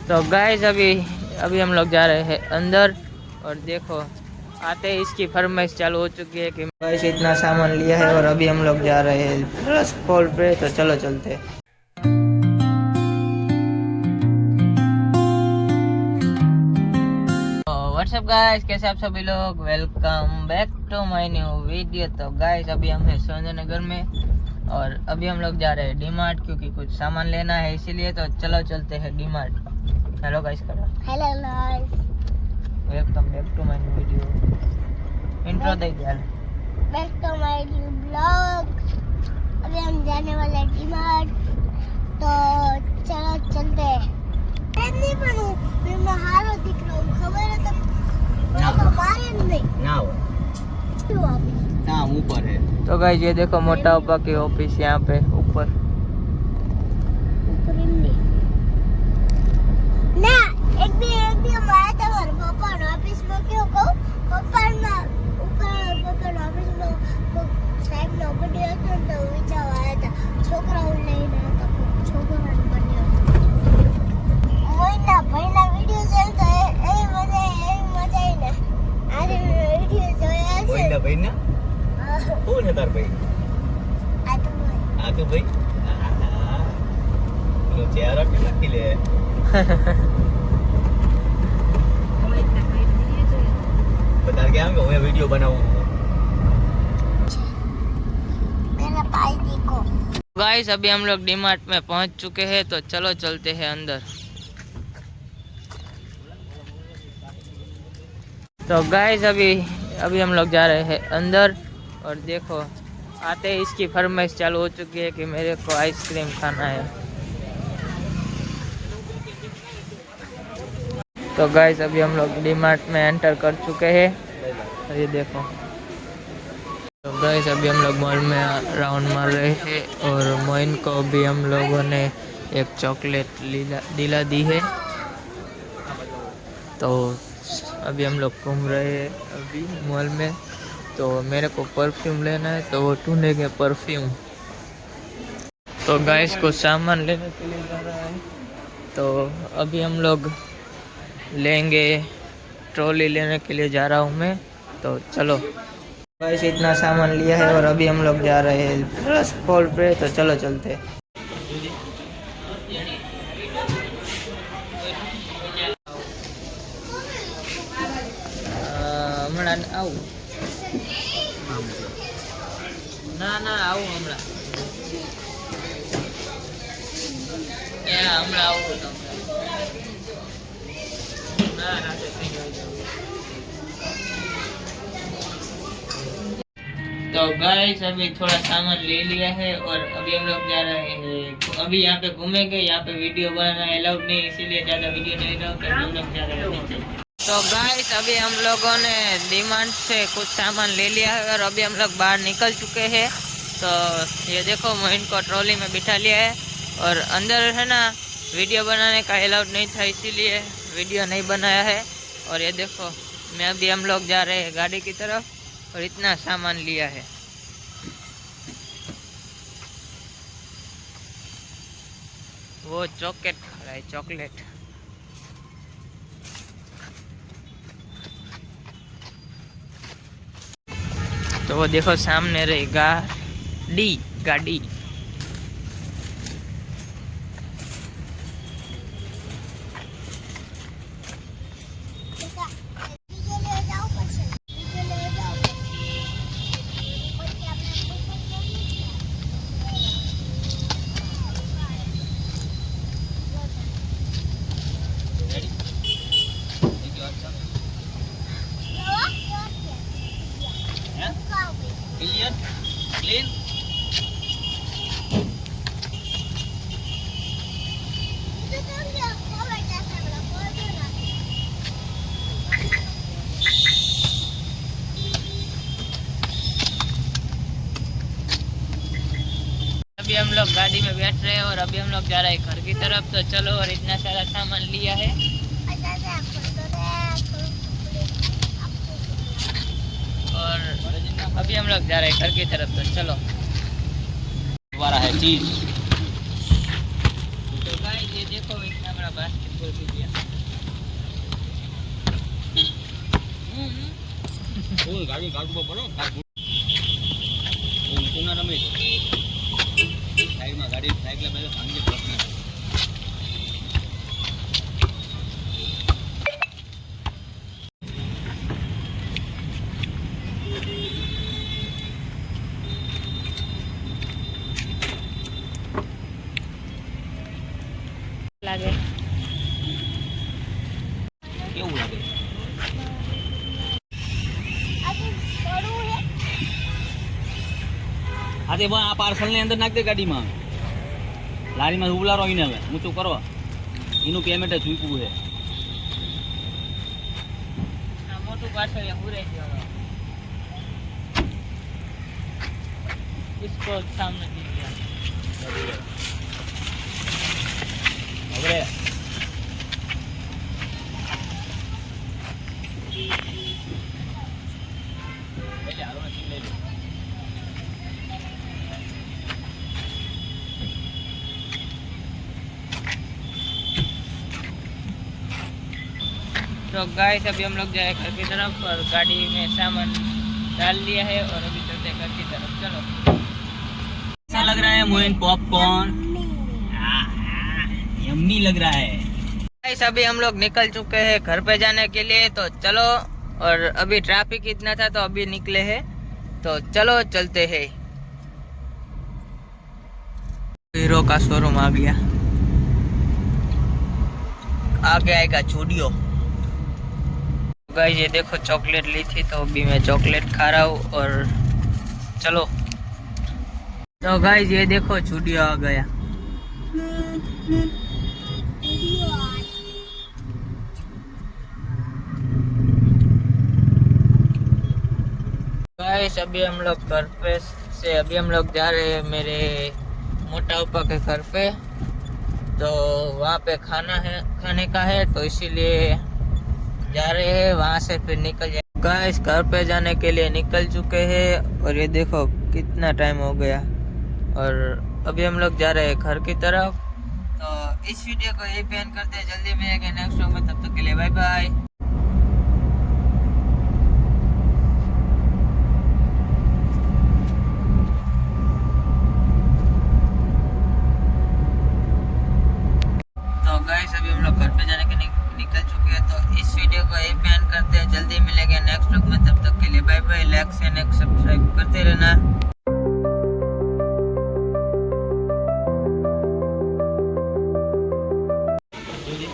तो गाइस अभी अभी हम लोग जा रहे हैं अंदर और देखो आते ही इसकी फरमाइश चालू हो चुकी है कि गाइस इतना सामान लिया है और अभी हम लोग जा रहे हैं फर्स्ट फ्लोर पे। तो चलो चलते हैं। व्हाट्सअप गाइस, कैसे आप सभी लोग, welcome back to my new video. तो गाइस अभी हम हैं सुरेंद्रनगर में और अभी हम लोग जा रहे हैं डी-मार्ट क्योंकि कुछ सामान लेना है इसीलिए। तो चलो चलते हैं डी-मार्ट। हेलो गाइस करो। Hello guys, welcome back to my new video. Intro दे यार। Back to my new blog. अभी हम जाने वाले हैं डी-मार्ट, तो चलो चलते हैं। नहीं बनूं, मैं हारो दिख रहा हूँ, खबर है तब तो मारे नहीं ना हो ना ऊपर है। तो गाइस ये देखो मोटा पापा की ऑफिस यहाँ पे ऊपर ना। एक भी हमारे तो घर पापा ऑफिस में क्यों कहूँ, पापा ना ऊपर पापा ऑफिस में को साहब ने वीडियो तो विचार आया था छोकरा लेने तो छोकरा बन्यो मोइना पहिला वीडियो चलता है ए मजा ही ना। आज वीडियो જોયા છે મોઈના ભાઈ ના કોણ છે તાર ભાઈ? આ તો ભાઈ લો ચહેરા કે નક્કી લે बता के हम मैं वीडियो बनाऊं। मेरा भाई देखो। गाइस अभी हम लोग डी-मार्ट में पहुंच चुके हैं तो चलो चलते हैं अंदर। तो गाइस अभी अभी हम लोग जा रहे हैं अंदर और देखो आते ही इसकी फरमाइश चालू हो चुकी है कि मेरे को आइसक्रीम खाना है। तो गाइस अभी हम लोग डी-मार्ट में एंटर कर चुके हैं और ये देखो। तो गाइस अभी हम लोग मॉल में राउंड मार रहे हैं और मोइन को भी हम लोगों ने एक चॉकलेट दिला दी है। तो अभी हम लोग घूम रहे हैं अभी मॉल में। तो मेरे को परफ्यूम लेना है तो वो ढूंढेंगे परफ्यूम। तो गाइस को सामान लेने के लिए जा रहा है तो अभी हम लोग लेंगे, ट्रॉली लेने के लिए जा रहा हूँ मैं। तो चलो गाइस इतना सामान लिया है और अभी हम लोग जा रहे हैं फर्स्ट फ्लोर पे। तो चलो चलते हैं। હમણાં આવું ના ના આવું હમણાં હમણાં આવું ના રાતે થઈ જાય। तो गाइस अभी थोड़ा सामान ले लिया है और अभी हम लोग जा रहे हैं। अभी यहाँ पे घूमेंगे, यहाँ पे वीडियो बनाना अलाउड नहीं इसीलिए ज़्यादा वीडियो नहीं बनाऊंगा। हम लोग जा रहे हैं नीचे। तो गाइस अभी हम लोगों ने डी-मार्ट से कुछ सामान ले लिया है और अभी हम लोग बाहर निकल चुके हैं। तो ये देखो मैं इनको ट्रॉली में बिठा लिया है और अंदर है ना वीडियो बनाने का अलाउड नहीं था इसीलिए वीडियो नहीं बनाया है। और ये देखो मैं अभी हम लोग जा रहे हैं गाड़ी की तरफ और इतना सामान लिया है। वो चॉकलेट खा रहा है, चॉकलेट। तो वो देखो सामने रही गाड़ी। क्लीन अभी हम लोग गाड़ी में बैठ रहे हैं और अभी हम लोग जा रहे हैं घर की तरफ। तो चलो और इतना सारा सामान लिया है और अभी हम लोग जा रहे हैं घर की तरफ। तो चलो दोबारा है चीज। तो गाइस ये देखो इतना बड़ा बास्केट ગાડી કાઢવો પડો ઊંચું ના રમે સાઈડમાં ગાડી સાઈકલ બધું ભાંગી પ્રશ્ન લાગે કેવું લાગે આજે થોડું હે આજે આ પાર્સલ ની અંદર નાખ દે ગાડીમાં લારીમાં ઉબલારો આવીને હવે ઊંચું કરો એનું પેમેન્ટ ચૂક્યું છે આ મોટું પાછળ અહીંયા પૂરે ગયો इसको सामने दीजिए હવે એટલે હાલો ને લઈ લો तो गाइस अभी हम लोग जाए घर की तरफ और गाड़ी में सामान डाल लिया है और अभी चलते हैं घर की तरफ चलो कैसा लग रहा है मोइन पॉपकॉर्न यम्मी लग रहा है गाइस अभी हम लोग निकल चुके हैं घर पे जाने के लिए तो चलो और अभी ट्रैफिक इतना था तो अभी निकले हैं तो चलो चलते हैं हीरो का शोरूम आ गया आगे आएगा चूडियो गाइस ये देखो चॉकलेट ली थी तो अभी मैं चॉकलेट खा रहा हूँ और चलो तो गाइस ये देखो चूडियो आ गया गाइस अभी हम लोग घर पे से अभी हम लोग जा रहे हैं मेरे मोटा उपा के घर पे तो वहाँ पे खाने का है तो इसीलिए जा रहे हैं वहाँ से फिर निकल जाए गाइस घर पे जाने के लिए निकल चुके हैं और ये देखो कितना टाइम हो गया और अभी हम लोग जा रहे हैं घर की तरफ तो इस वीडियो को यही पेन करते हैं जल्दी मिलेंगे नेक्स्ट व्लॉग में तब तक के लिए बाय बाय तो गाइस अभी हम लोग घर पे जाने के निकल चुके हैं तो इस वीडियो को यही पेन करते हैं जल्दी मिलेंगे नेक्स्ट व्लॉग में तब तक के लिए bye bye like share subscribe करते रहना જોજે